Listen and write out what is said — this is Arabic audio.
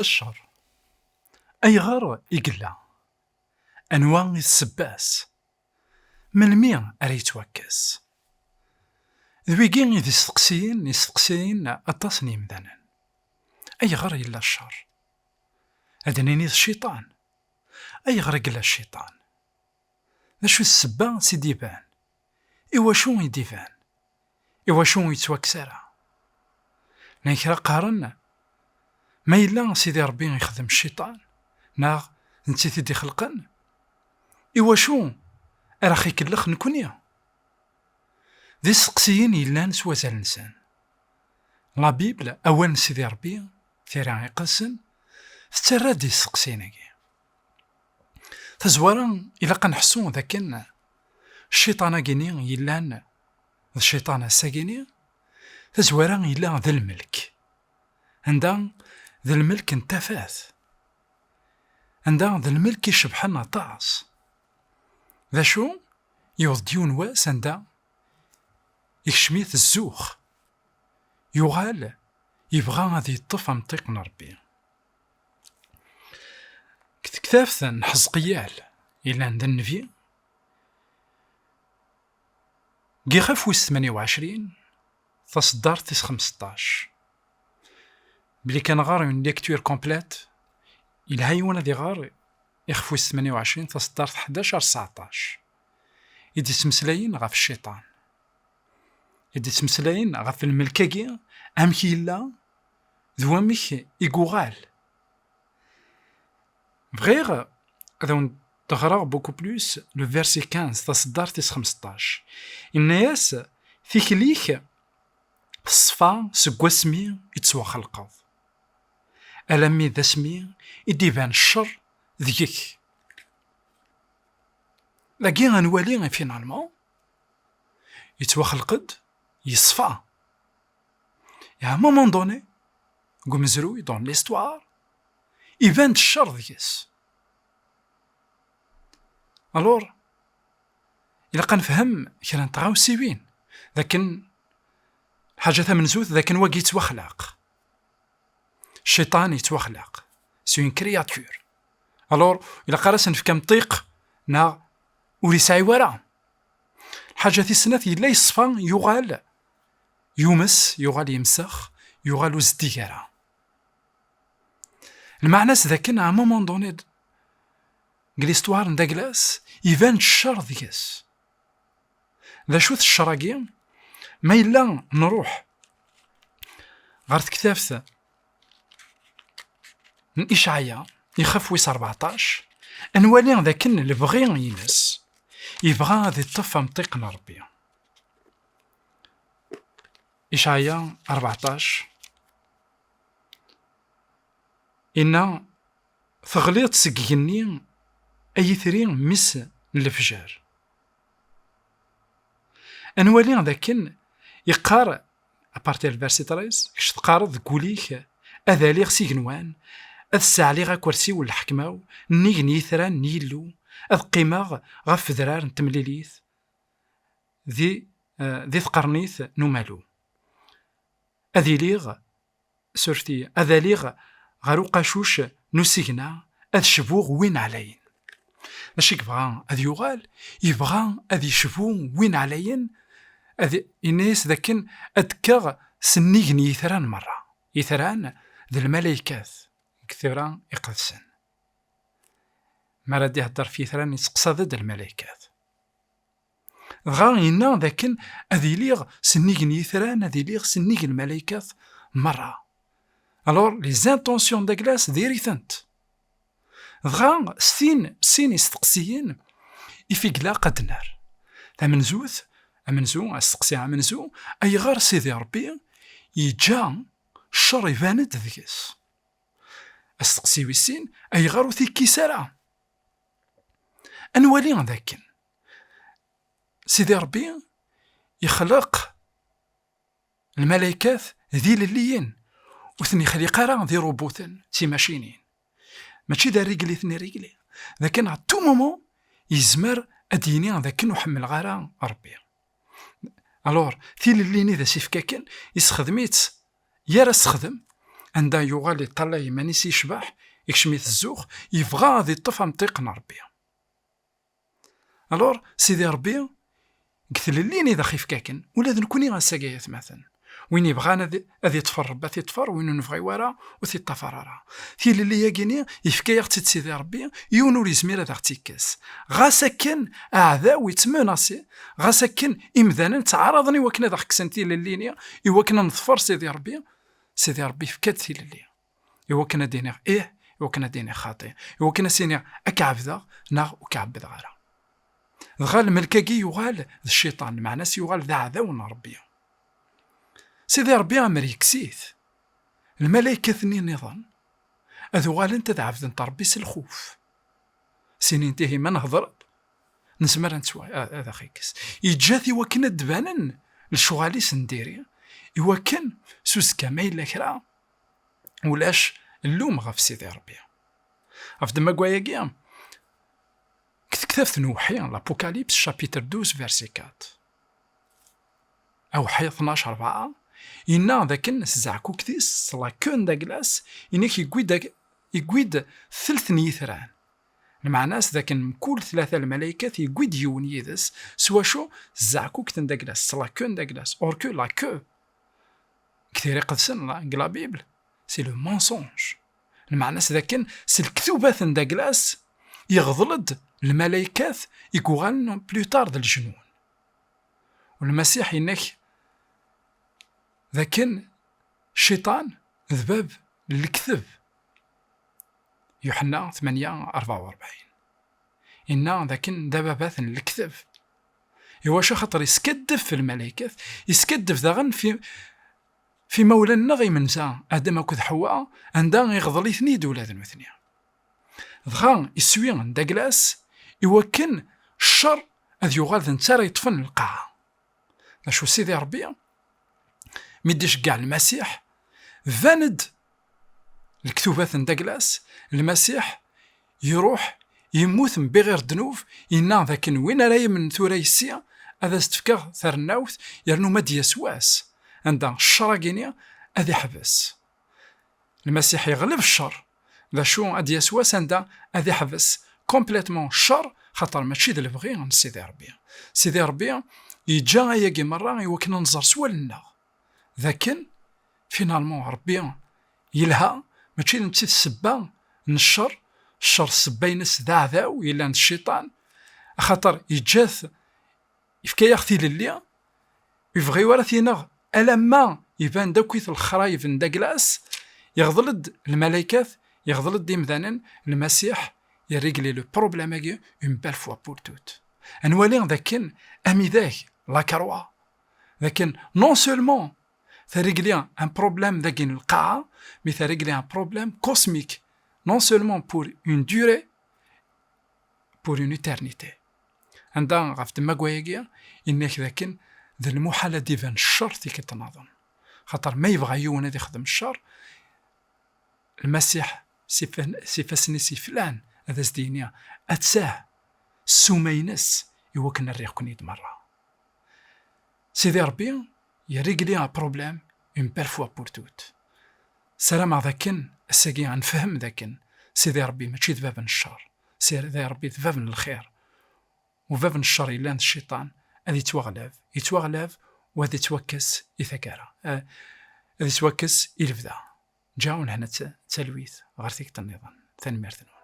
الشر أيغار إقلا أنواع السباس من مين أريتوكس ذويقين إذ يستقسيين أتصني مدانا أيغار إلا الشر أدنيني الشيطان أيغار إلا الشيطان ذا السبا سيديبان إوا شو يديفان إوا شو يتوكسرا نيكرا قارن ما إلا سيدي ربي يخدم الشيطان ناغ نتي دي خلقن إوا شو أراخي كلخ نكونيا ذي سقسيين إلا سوازال نسان لا بيبل أول سيدي ربي ثيرا يقسن فترى دي سقسيناكي تزوارا إلا قنحسو ذاكن الشيطان كيني يلان الشيطان الساكيني تزوارا إلا ذا الملك عندها ذا الملك انتفاث عندها ذا الملك يشبحنا طاس ذا شو يوض ديون واس عندها يكشميث الزوخ يغال يبغى غادي يطفى مطيق ربي كتكتاف نحزقيال إلا عند النبي قيخاف ويس 28 تصدر تيس 15 بلي كان غار اون ليكتور كومبليت إلا هايونا دي غار يخف ويس 28 تصدر 11 19 يدي تمسلاين غاف الشيطان يدي تمسلاين غاف الملكاكي أمكي إلا ذوامك إيقوغال بغير هذا تغرى بوكو بلوس لو فيرسي 15 تصدر تيس 15 الناس فيك ليك الصفا سكوا سمي يتسوى خلقه ألمي ذا سمي يديبان الشر ذيك لكن غنوالي فينالمون يتسوى خلقد يصفى يا مومون دوني قو مزروي دون ليستوار يبان الشر ذيكس الور إلا قنفهم كرا نتغاو سيوين لكن حاجة من زوث لكن واقي يتوخلق الشيطان يتوخلق سي اون كرياتور الور إلا قرس نفكا مطيق نا ولي ساعي ورا الحاجة السنة إلا يصفى يغال يومس يغال يمسخ يغال وزديكارا المعنى ذاكن ا مومون دوني كليستوار ندا كلاس يبان الشر ديكاس ذا شوث الشراقي ما إلا نروح غارت كتافت من إشعيا يخاف ويس 14 أنوالي ذاكن اللي بغي ينس يبغى غادي يطفى مطيقنا ربي إشعيا 14 إن ثغليط سكيني أي ثرين مس الفجار أنوالي ذاكن يقار أبارتير الفيرسي 13 كش تقارض قوليك أذاليغ سيغنوان أذ ساعليغ كورسي والحكمة نيغ نيثران نيلو أذ قيماغ غف ذرار نتمليليث ذي ثقرنيث نمالو أذي ليغ سورتي أذاليغ غارو قاشوش نسيغنا أذ شبوغ وين علين ماشي كبغا أذ يغال يبغى أذ يشبو وين علين أذ إناس ذاكن أذكاغ سنيغن يثران مرة يثران ذي الملايكات كثيرا يقدسن ما راد يهدر في ثران يسقسى ضد الملايكات غا إنا ذاكن أذي ليغ سنيغن يثران أذي ليغ سنيغ الملايكات مرة الور لي زانتونسيون دا كلاس ديريثنت غا سين يستقسيين يفيقلا قد نار أمنزوث أمنزو أستقسي أمنزو أي غار سيدي ربي يجا الشر يباند ذيكس أستقسي ويسين أي غارو ثيكي سارة أنوالي ذاكن سيدي ربي يخلق الملايكات ذي لليين وثني خليقا راه ذي روبوتن تي ماشينين ماشي ذا رجلي ثني رجلي لكن على تو مومون يزمر أديني ذاك نحمل غارة ربي الور ثيل اللي ذا سيفكاكن يسخدميت يا راه استخدم عندها يغال يطلع يمانيس يشبح يكشميت الزوخ يبغى غادي يطفى مطيقنا ربي. الور سيدي ربي قتل ليني ذا خيف كاكن ولا نكوني غنساقيت مثلا وين يبغانا هذي يطفر ربا تيطفر وين نبغي ورا وتيطفر راه في اللي ياكيني يفكا يغتي سيدي ربي يونور يزمير هذا اختيكاس غا سكن اعداء ويتمناسي غا سكن امذانا تعارضني وكنا ذا خكسنتي للينيا يوكنا نظفر سيدي ربي فكات في اللي يوكنا ديني يوكنا ديني خاطئ يوكنا سيني اكعبدا نا وكعبد غارا غال ملكاكي يغال الشيطان مع ناس يغال ذا عذاون ربي. سيدي ربي امر يكسيث الملائكة ثنين نظام اذو غال انت ذا عبد انت ربي سالخوف سنين تهي ما نهضر نسمر نتسوى هذا خيكس يجاثي وكنا دبانن لشغالي سنديري يوكن سوس كما إلا كرا ولاش اللوم غف سيدي ربي أفد ما قوايا كتكتفت نوحي لابوكاليبس شابيتر 12 فيرسي 4 أو حي 12 4 إنا ذاك نسزعكو كثيس لا كون دا كلاس إنك يقويد ثلث نيثران المعناس ذاك كل ثلاثة الملايكات يقويد يون يدس سوا شو زعكو كتن دا كلاس لا كون دا كلاس أوركو لا كو كثير يقدسن لا بيبل سي لو مونسونج المعناس ذاك سلكتوبات دا كلاس يغضلد الملايكات يقوغان بلو تارد الجنون والمسيح إنك ذاكن الشيطان ذباب الكذب يوحنا 8:44 إنا ذاكن ذبابات الكذب يواش خاطر يسكدف في الملائكة يسكدف ذاغن في مولانا غي منسى آدم وكذ حواء عندها يغضلي ثنيد ولاد وثنيا ضغان يسوي عند كلاس يوكن الشر أذ يغال ذنتارا يطفن القاعة شو سيدي ربي ميديش كاع المسيح فاند الكتوبات عند كلاس المسيح يروح يموت بغير ذنوب إنا ذاك وين راي من ثوريسيا هذا استفكار ثار النوث يرنو مد يسواس عندها الشر كينيا هذا يحبس المسيح يغلب الشر ذا شو هذا يسواس عندها هذا يحبس كومبليتمون الشر خاطر ماشي ذا البغي عند سيدي ربي يجا ياكي مرة يوكنا نظر سوا لنا ذاكن فينالمون ربي يلها ماشي نتي السبا من الشر السبا ينس ذا عذاو يلا عند الشيطان خاطر يجاث يفكا يختي للي يبغي ورا ثينغ ألما يبان داكويث الخرايف ندا كلاس يغضلد الملائكات يغضلد ديمذانن المسيح يريغلي لو بروبليم اكي اون بال فوا بور توت انوالي ذاكن امي ذاك لا كروا لكن نون سولمون ثريغلي ان بروبليم ذاكين القاعة مي ثريغلي ان بروبليم كوسميك non seulement pour une durée, pour une éternité. عندها غفت ما قوايقيا إنك ذاكن ذا المحالة ديفان الشر تيكي تنظم خاطر ما يبغى يون هذا يخدم الشر المسيح سيفاسني سيفلان هذا سدينيا أتساه سومينس يوكن الريق كنيد مرة سيدي ربي يريقلي ان بروبليم اون بير فوا بور توت سلام ذاكن الساقي غنفهم ذاكن سيدي ربي ماشي ذباب الشر سيدي ربي ذباب الخير وذباب الشر إلا عند الشيطان هذا يتوغلاب وهذا يتوكس يثكارا هذا يتوكس يلفدا جاون هنا تلويث غير ثيك النظام ثاني ميرتنون